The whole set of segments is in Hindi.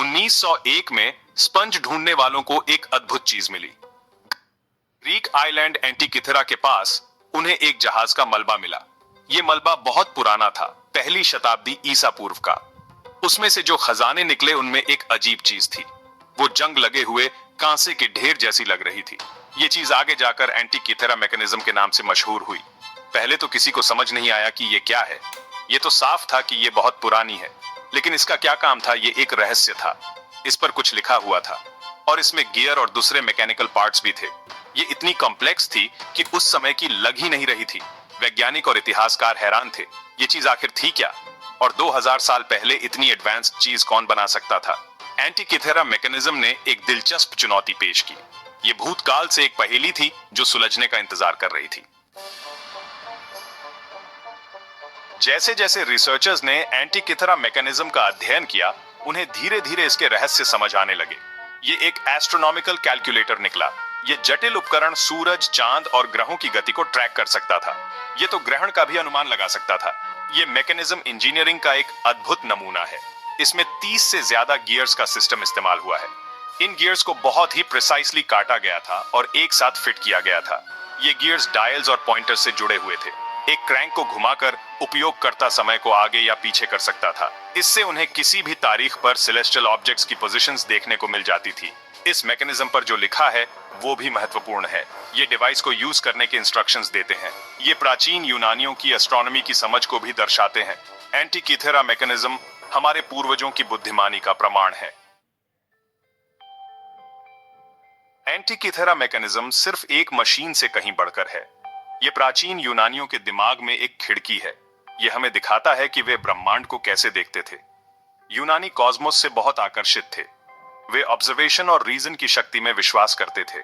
1901 में स्पंज ढूंढने वालों को एक अद्भुत चीज मिली। ग्रीक आइलैंड एंटिकिथेरा के पास उन्हें एक जहाज का मलबा मिला। ये मलबा बहुत पुराना था, पहली शताब्दी ईसा पूर्व का। उसमें से जो खजाने निकले उनमें एक अजीब चीज थी। वो जंग लगे हुए कांसे के ढेर जैसी लग रही थी। ये चीज आगे जाकर एंटिकिथेरा मैकेनिज्म के नाम से मशहूर हुई। पहले तो किसी को समझ नहीं आया कि ये क्या है। ये तो साफ था कि ये बहुत पुरानी है, लेकिन इसका क्या काम था ये एक रहस्य था। इस पर कुछ लिखा हुआ था और इसमें गियर और दूसरे मैकेनिकल पार्ट्स भी थे। ये इतनी कॉम्प्लेक्स थी कि उस समय की लग ही नहीं रही थी। वैज्ञानिक और इतिहासकार हैरान थे, ये चीज आखिर थी क्या, और 2000 साल पहले इतनी एडवांस्ड चीज कौन बना सकता था। एंटिकिथेरा मैकेनिज्म ने एक दिलचस्प चुनौती पेश की। ये भूतकाल से एक पहेली थी जो सुलझने का इंतजार कर रही थी। जैसे जैसे रिसर्चर्स ने एंटिकिथेरा मैकेनिज्म का अध्ययन किया, उन्हें धीरे धीरे इसके रहस्य समझ आने लगे। ये एक एस्ट्रोनॉमिकल कैलकुलेटर निकला। ये जटिल उपकरण सूरज, चांद और ग्रहों की गति को ट्रैक कर सकता था। ये तो ग्रहण का भी अनुमान लगा सकता था। ये मैकेनिज्म इंजीनियरिंग का एक अद्भुत नमूना है। इसमें 30 से ज्यादा गियर्स का सिस्टम इस्तेमाल हुआ है। इन गियर्स को बहुत ही प्रिसाइसली काटा गया था और एक साथ फिट किया गया था। ये गियर्स डायल्स और पॉइंटर्स से जुड़े हुए थे। एक क्रैंक को घुमाकर उपयोगकर्ता समय को आगे या पीछे कर सकता था। इससे उन्हें किसी भी तारीख पर सेलेस्टियल ऑब्जेक्ट्स की पोजीशंस देखने को मिल जाती थी। इस मैकेनिज्म पर जो लिखा है वो भी महत्वपूर्ण है। ये डिवाइस को यूज करने के इंस्ट्रक्शंस देते हैं। ये प्राचीन यूनानियों की एस्ट्रोनॉमी की समझ को भी दर्शाते हैं। एंटिकिथेरा मैकेनिज्म हमारे पूर्वजों की बुद्धिमानी का प्रमाण है। एंटिकिथेरा मैकेनिज्म सिर्फ एक मशीन से कहीं बढ़कर है। ये प्राचीन यूनानियों के दिमाग में एक खिड़की है। ये हमें दिखाता है कि वे ब्रह्मांड को कैसे देखते थे। यूनानी कॉस्मोस से बहुत आकर्षित थे। वे ऑब्जर्वेशन और रीजन की शक्ति में विश्वास करते थे।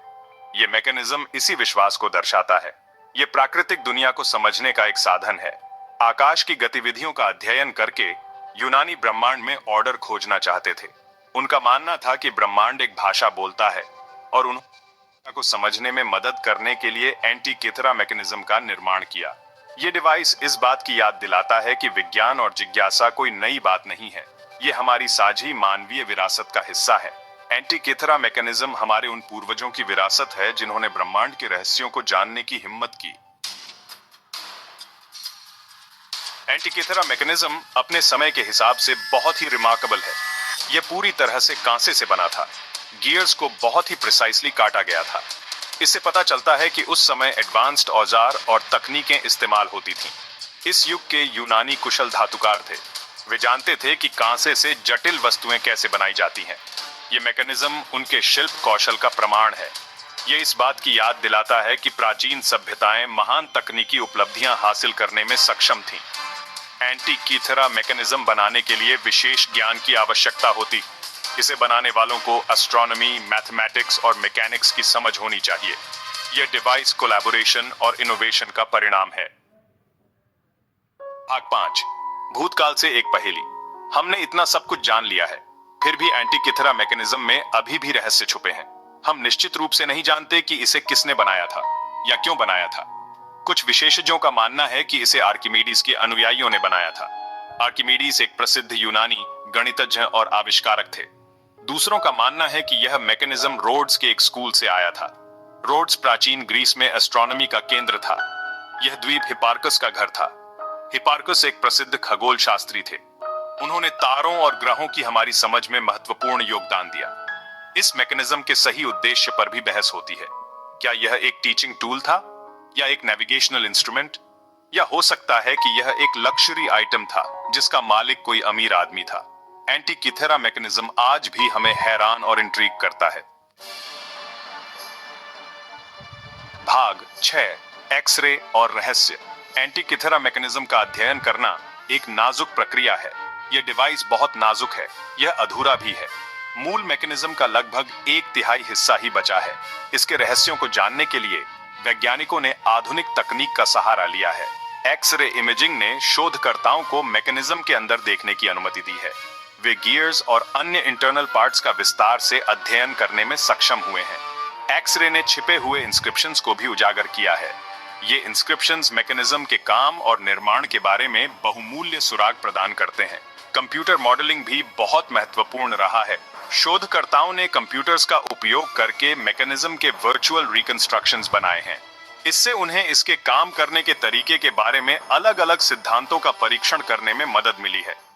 ये मैकेनिज्म इसी विश्वास को दर्शाता है। ये प्राकृतिक दुनिया को समझने का एक साधन है। आकाश की गतिविधियों का अध्ययन करके यूनानी ब्रह्मांड में ऑर्डर खोजना चाहते थे। उनका मानना था कि ब्रह्मांड एक भाषा बोलता है और उन्होंने को समझने में मदद करने के लिए एंटिकिथेरा मैकेनिज्म का निर्माण किया। ये डिवाइस इस बात की याद दिलाता है कि विज्ञान और जिज्ञासा कोई नई बात नहीं है। ये हमारी साझी मानवीय विरासत का हिस्सा है। एंटिकिथेरा मैकेनिज्म हमारे उन पूर्वजों की विरासत है जिन्होंने ब्रह्मांड के रहस्यों को जानने की हिम्मत की। एंटिकिथेरा मैकेनिज्म अपने समय के हिसाब से बहुत ही रिमार्केबल है। यह पूरी तरह से कांसे से बना था। गियर्स को बहुत ही प्रिसाइसली काटा गया था। इससे पता चलता है कि उस समय एडवांस्ड औजार और तकनीकें इस्तेमाल होती थीं। इस युग के यूनानी कुशल धातुकार थे। वे जानते थे कि कांसे से जटिल वस्तुएं कैसे बनाई जाती हैं। ये मैकेनिज्म उनके शिल्प कौशल का प्रमाण है। ये इस बात की याद दिलाता है कि प्राचीन सभ्यताएं महान तकनीकी उपलब्धियां हासिल करने में सक्षम थीं। एंटिकिथेरा मैकेनिज्म बनाने के लिए विशेष ज्ञान की आवश्यकता होती। इसे बनाने वालों को एस्ट्रोनॉमी, मैथमेटिक्स और मैकेनिक्स की समझ होनी चाहिए। यह डिवाइस कोलैबोरेशन और इनोवेशन का परिणाम है। भाग 5, भूतकाल से एक पहेली। हमने इतना सब कुछ जान लिया है, फिर भी एंटिकिथेरा मैकेनिज्म में अभी भी रहस्य छुपे हैं। हम निश्चित रूप से नहीं जानते कि इसे किसने बनाया था या क्यों बनाया था। कुछ विशेषज्ञों का मानना है कि इसे आर्किमिडीज के अनुयायियों ने बनाया था। आर्किमिडीज एक प्रसिद्ध यूनानी गणितज्ञ और आविष्कारक थे। दूसरों का मानना है कि यह मैकेनिज्म रोड्स के एक स्कूल से आया था। रोड्स प्राचीन ग्रीस में एस्ट्रोनॉमी का केंद्र था। यह द्वीप हिपार्कस का घर था। हिपार्कस एक प्रसिद्ध खगोल शास्त्री थे। उन्होंने तारों और ग्रहों की हमारी समझ में महत्वपूर्ण योगदान दिया। इस मैकेनिज्म के सही उद्देश्य पर भी बहस होती है। क्या यह एक टीचिंग टूल था या एक नेविगेशनल इंस्ट्रूमेंट, या हो सकता है कि यह एक लक्जरी आइटम था जिसका मालिक कोई अमीर आदमी था। एंटिकिथेरा मैकेनिज्म आज भी हमें हैरान और इंट्रिग करता है। भाग 6, एक्सरे और रहस्य। एंटिकिथेरा मैकेनिज्म का अध्ययन करना एक नाजुक प्रक्रिया है। यह डिवाइस बहुत नाजुक है, यह अधूरा भी है। मूल मैकेनिज्म का लगभग 1/3 हिस्सा ही बचा है। इसके रहस्यों को जानने के लिए वैज्ञानिकों ने आधुनिक तकनीक का सहारा लिया है। एक्सरे इमेजिंग ने शोधकर्ताओं को मैकेनिज्म के अंदर देखने की अनुमति दी है। वे गियर्स और अन्य इंटरनल पार्ट्स का विस्तार से अध्ययन करने में सक्षम हुए हैं। एक्सरे ने छिपे हुए इंस्क्रिप्शंस को भी उजागर किया है। ये इंस्क्रिप्शंस मैकेनिज्म के काम और निर्माण के बारे में बहुमूल्य सुराग प्रदान करते हैं। कंप्यूटर मॉडलिंग भी बहुत महत्वपूर्ण रहा है। शोधकर्ताओं ने कंप्यूटर्स का उपयोग करके मैकेनिज्म के वर्चुअल रिकंस्ट्रक्शंस बनाए हैं। इससे उन्हें इसके काम करने के तरीके के बारे में अलग-अलग सिद्धांतों का परीक्षण करने में मदद मिली है।